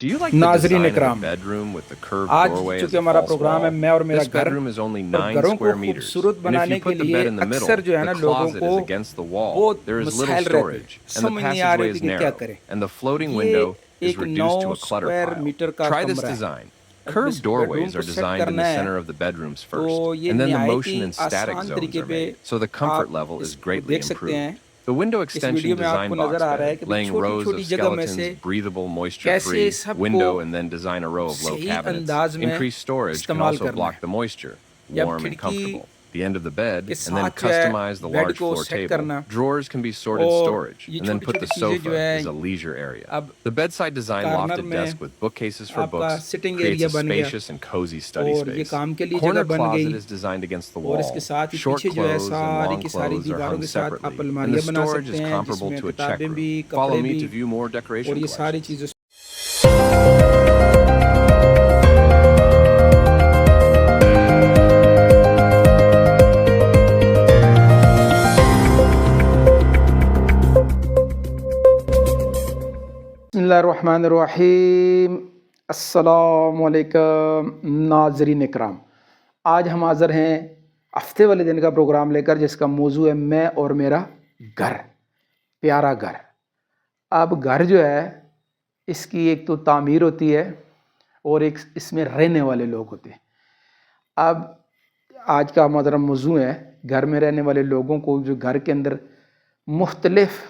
Do you like the नाजरीन design of a Ikram, bedroom with the curved आज doorway as चूँकि a हमारा false programme है wall? मैं और मेरा This घर, bedroom is only और 9 घरों को square meters. खूबसूरत And if you बनाने के put the लिए bed in the अक्सर middle, जो है the ना लोगों closet को is against the wall. बहुत There is little मसाइल रहते हैं, storage, and the समझ नहीं आ passageway रही is थी कि क्या narrow, करें। and the floating ये window is एक reduced to 9 a clutter square pile. Metre का Try this कमरा है। design. अब इस Curved बेडरूम doorways को are सेट designed in करना the है center of the bedrooms तो first, ये and then the नहायत motion ही and static आसान zones तरीके are पे made, so the comfort आप level is इसको greatly देख सकते हैं। improved. The window इस extension वीडियो में design आपको box नज़र आ रहा है bed, कि भाई laying छोटी rows छोटी of जगह में skeletons, से breathable, कैसे moisture-free, सबको window, and then design a row of low सही cabinets. अंदाज में Increased storage can इस्तेमाल also करना block है। the moisture, जब warm and खिड़की comfortable. The end of the bed, के and then साथ जो customize है the बेड large को floor सेट table. करना Drawers can be sorted और storage, ये and then छोटी put छोटी the चीज़ें जो sofa है as a leisure area. अब The bedside design corner lofted में desk with bookcases for आपका books sitting creates area a बन गया spacious and cozy study और ये space. काम के लिए Corner जगह बन closet गई is designed against the और इसके wall. साथ ही Short पीछे जो है clothes and सारी long की सारी clothes are दीवारों hung के साथ आप separately, and the अलमारियाँ बना storage सकते is हैं comparable जिसमें to a check किताबें भी room. कपड़े Follow me भी to view more और decoration ये सारी collections. चीज़ें बिस्मिल्लाहिर्रहमानिर्रहीम। अस्सलाम वालेकुम नाज़रीन इकराम, आज हम हाज़िर हैं हफ्ते वाले दिन का प्रोग्राम लेकर जिसका मौजू है मैं और मेरा घर, प्यारा घर। अब घर जो है इसकी एक तो तामीर होती है और एक इसमें रहने वाले लोग होते हैं। अब आज का हमारा मौजू है घर में रहने वाले लोगों को जो घर के अंदर मुख्तलिफ़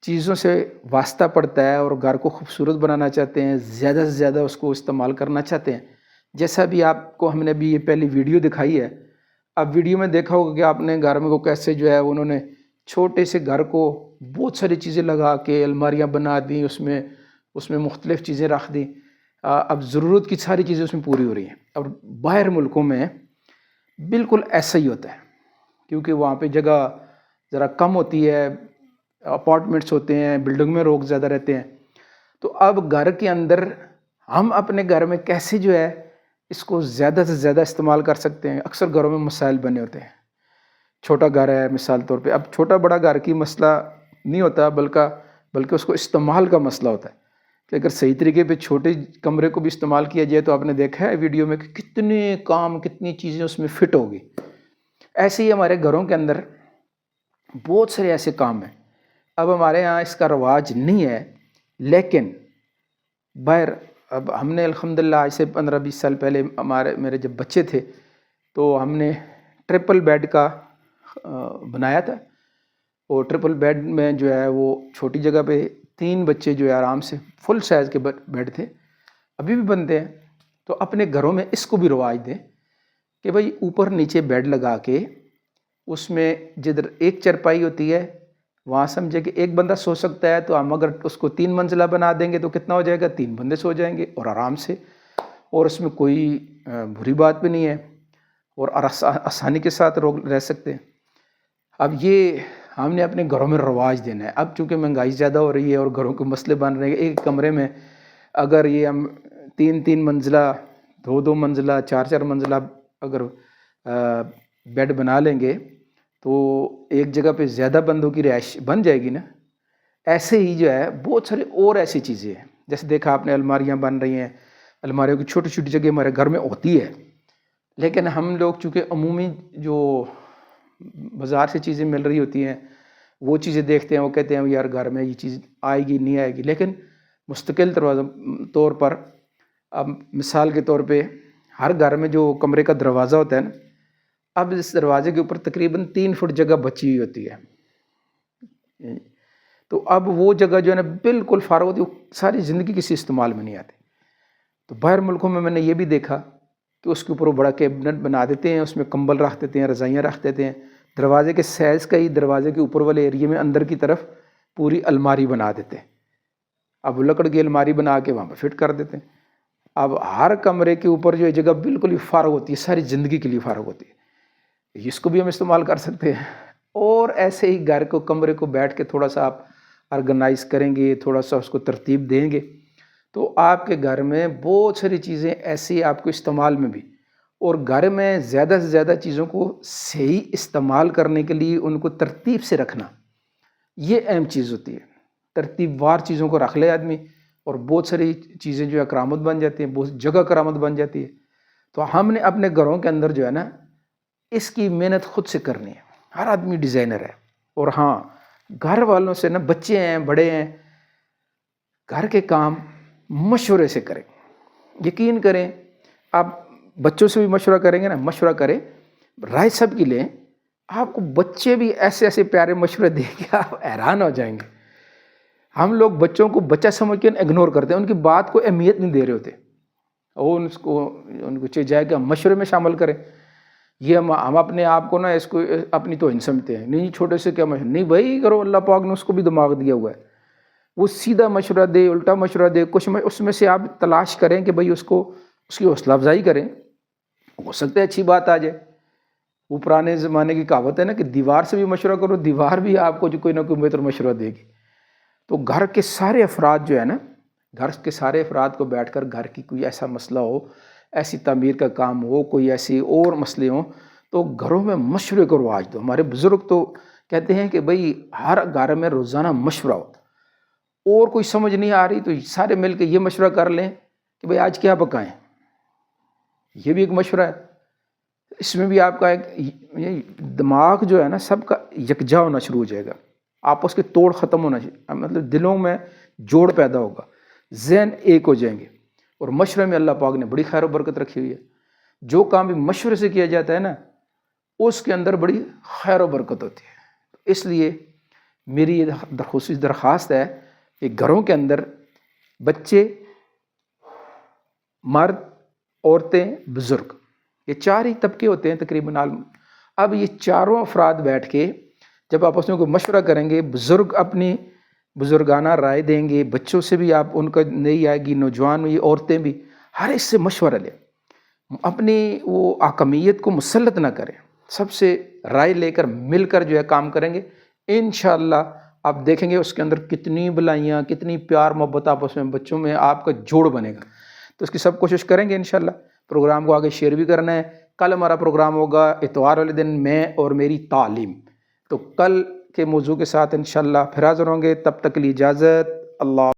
चीज़ों से वास्ता पड़ता है और घर को खूबसूरत बनाना चाहते हैं, ज़्यादा से ज़्यादा उसको इस्तेमाल करना चाहते हैं। जैसा भी आपको हमने अभी ये पहली वीडियो दिखाई है, अब वीडियो में देखा होगा कि आपने घर में को कैसे जो है उन्होंने छोटे से घर को बहुत सारी चीज़ें लगा के अलमारियाँ बना दी, उसमें मुख्तलिफ़ चीज़ें रख दी। अब ज़रूरत की सारी चीज़ें उसमें पूरी हो रही हैं। अब बाहर मुल्कों में बिल्कुल ऐसा ही होता है क्योंकि वहाँ पे जगह ज़रा कम होती है, अपार्टमेंट्स होते हैं, बिल्डिंग में लोग ज़्यादा रहते हैं। तो अब घर के अंदर हम अपने घर में कैसे जो है इसको ज़्यादा से ज़्यादा इस्तेमाल कर सकते हैं। अक्सर घरों में मसाइल बने होते हैं। छोटा घर है मिसाल तौर पे, अब छोटा बड़ा घर की मसला नहीं होता बल्कि उसको इस्तेमाल का मसला होता है कि अगर सही तरीके पे छोटे कमरे को भी इस्तेमाल किया जाए तो आपने देखा है वीडियो में कि कितने काम कितनी चीज़ें उसमें फ़िट होगी। ऐसे ही हमारे घरों के अंदर बहुत सारे ऐसे काम हैं। अब हमारे यहाँ इसका रवाज नहीं है, लेकिन बाहर अब हमने अल्हम्दुलिल्लाह आज से 15-20 साल पहले मेरे जब बच्चे थे तो हमने ट्रिपल बेड का बनाया था और ट्रिपल बेड में जो है वो छोटी जगह पे 3 बच्चे जो है आराम से फुल साइज़ के बेड थे, अभी भी बनते हैं। तो अपने घरों में इसको भी रवाज दें कि भाई ऊपर नीचे बेड लगा के उसमें जिधर एक चारपाई होती है वहाँ समझे कि एक बंदा सो सकता है, तो हम अगर उसको 3 मंजिला बना देंगे तो कितना हो जाएगा, 3 बंदे सो जाएंगे और आराम से, और उसमें कोई बुरी बात भी नहीं है और आसानी के साथ रह सकते हैं। अब ये हमने अपने घरों में रवाज देना है। अब चूँकि महंगाई ज़्यादा हो रही है और घरों के मसले बन रहे हैं, एक कमरे में अगर ये हम 3-3 मंजिला 2-2 मंजिला 4-4 मंजिला अगर बेड बना लेंगे तो एक जगह पे ज़्यादा बंदों की रिहाइश बन जाएगी ना। ऐसे ही जो है बहुत सारी और ऐसी चीज़ें हैं, जैसे देखा आपने अलमारियाँ बन रही हैं, अलमारियों की छोटी छोटी जगह हमारे घर में होती है, लेकिन हम लोग चूँकि अमूमी जो बाज़ार से चीज़ें मिल रही होती हैं वो चीज़ें देखते हैं, वो कहते हैं यार घर में ये चीज़ आएगी नहीं आएगी, लेकिन मुस्तकिल तौर पर अब मिसाल के तौर पे हर घर में जो कमरे का दरवाज़ा होता है ना, अब इस दरवाजे के ऊपर तकरीबन 3 फुट जगह बची हुई होती है। तो अब वो जगह जो है ना बिल्कुल फारग होती है, वो सारी ज़िंदगी किसी इस्तेमाल में नहीं आती। तो बाहर मुल्कों में मैंने ये भी देखा कि उसके ऊपर वो बड़ा कैबिनेट बना देते हैं, उसमें कंबल रख देते हैं, रज़ाइयाँ रख देते हैं, दरवाजे के साइज़ का ही दरवाजे के ऊपर वाले एरिए में अंदर की तरफ पूरी अलमारी बना देते हैं। अब लकड़ की अलमारी बना के वहाँ पर फिट कर देते हैं। अब हर कमरे के ऊपर जो जगह बिल्कुल ही फारग होती है, सारी ज़िंदगी के लिए फारग होती है, इसको भी हम इस्तेमाल कर सकते हैं। और ऐसे ही घर को कमरे को बैठ के थोड़ा सा आप ऑर्गेनाइज़ करेंगे, थोड़ा सा उसको तरतीब देंगे तो आपके घर में बहुत सारी चीज़ें ऐसी आपको इस्तेमाल में भी, और घर में ज़्यादा से ज़्यादा चीज़ों को सही इस्तेमाल करने के लिए उनको तरतीब से रखना, ये अहम चीज़ होती है। तरतीबवार चीज़ों को रख ले आदमी اور بہت ساری چیزیں جو ہے کرامت بن جاتی ہیں، بہت جگہ کرامت بن جاتی ہے. تو ہم نے اپنے گھروں کے اندر جو ہے نا اس کی محنت خود سے کرنی ہے. ہر آدمی ڈیزائنر ہے. اور ہاں، گھر والوں سے نا، بچے ہیں بڑے ہیں، گھر کے کام مشورے سے کریں. یقین کریں، آپ بچوں سے بھی مشورہ کریں گے نا، مشورہ کریں، رائے سب کی لیں. آپ کو بچے بھی ایسے ایسے پیارے مشورے دیں کہ آپ حیران ہو جائیں گے. ہم لوگ بچوں کو بچہ سمجھ کے اگنور کرتے ہیں، ان کی بات کو اہمیت نہیں دے رہے ہوتے، اور ان کو چاہیے جائے کہ ہم مشورے میں شامل کریں. یہ ہم اپنے آپ کو نا اس کو اپنی توہین سمجھتے ہیں. نہیں، چھوٹے سے کیا مشورہ؟ نہیں بھائی کرو، اللہ پاک نے اس کو بھی دماغ دیا ہوا ہے. وہ سیدھا مشورہ دے، الٹا مشورہ دے، کچھ اس میں سے آپ تلاش کریں کہ بھئی اس کی حوصلہ افزائی کریں. ہو سکتا ہے اچھی بات آ جائے. وہ پرانے زمانے کی کہاوت ہے نا کہ دیوار سے بھی مشورہ کرو، دیوار بھی آپ کو جو کوئی نہ کوئی بہتر مشورہ دے گی. تو گھر کے سارے افراد جو ہے نا، گھر کے سارے افراد کو بیٹھ کر گھر کی کوئی ایسا مسئلہ ہو، ایسی تعمیر کا کام ہو، کوئی ایسی اور مسئلے ہوں، تو گھروں میں مشورے کرو. آج تو ہمارے بزرگ تو کہتے ہیں کہ بھئی ہر گھر میں روزانہ مشورہ ہو. اور کوئی سمجھ نہیں آ رہی تو سارے مل کے یہ مشورہ کر لیں کہ بھئی آج کیا پکائیں. یہ بھی ایک مشورہ ہے. اس میں بھی آپ کا ایک دماغ جو ہے نا سب کا یکجا ہونا شروع ہو جائے گا. آپس کے توڑ ختم ہونا چاہیے، مطلب دلوں میں جوڑ پیدا ہوگا، ذہن ایک ہو جائیں گے. اور مشورے میں اللہ پاک نے بڑی خیر و برکت رکھی ہوئی ہے. جو کام بھی مشورے سے کیا جاتا ہے نا، اس کے اندر بڑی خیر و برکت ہوتی ہے. اس لیے میری یہ خصوصی درخواست ہے کہ گھروں کے اندر بچے، مرد، عورتیں، بزرگ، یہ چار ہی طبقے ہوتے ہیں تقریباً عالم. اب یہ چاروں افراد بیٹھ کے جب آپس میں کوئی مشورہ کریں گے، بزرگ اپنی بزرگانہ رائے دیں گے، بچوں سے بھی آپ ان کا نہیں آئے گی، نوجوان بھی، عورتیں بھی، ہر اس سے مشورہ لیں. اپنی وہ حاکمیت کو مسلط نہ کریں، سب سے رائے لے کر مل کر جو ہے کام کریں گے. انشاءاللہ آپ دیکھیں گے اس کے اندر کتنی بلائیاں، کتنی پیار محبت آپس میں بچوں میں آپ کا جوڑ بنے گا. تو اس کی سب کوشش کریں گے انشاءاللہ. پروگرام کو آگے شیئر بھی کرنا ہے. کل ہمارا پروگرام ہوگا اتوار والے دن، میں اور میری تعلیم. تو کل کے موضوع کے ساتھ انشاءاللہ پھر حاضر ہوں گے. تب تک کے لیے اجازت. اللہ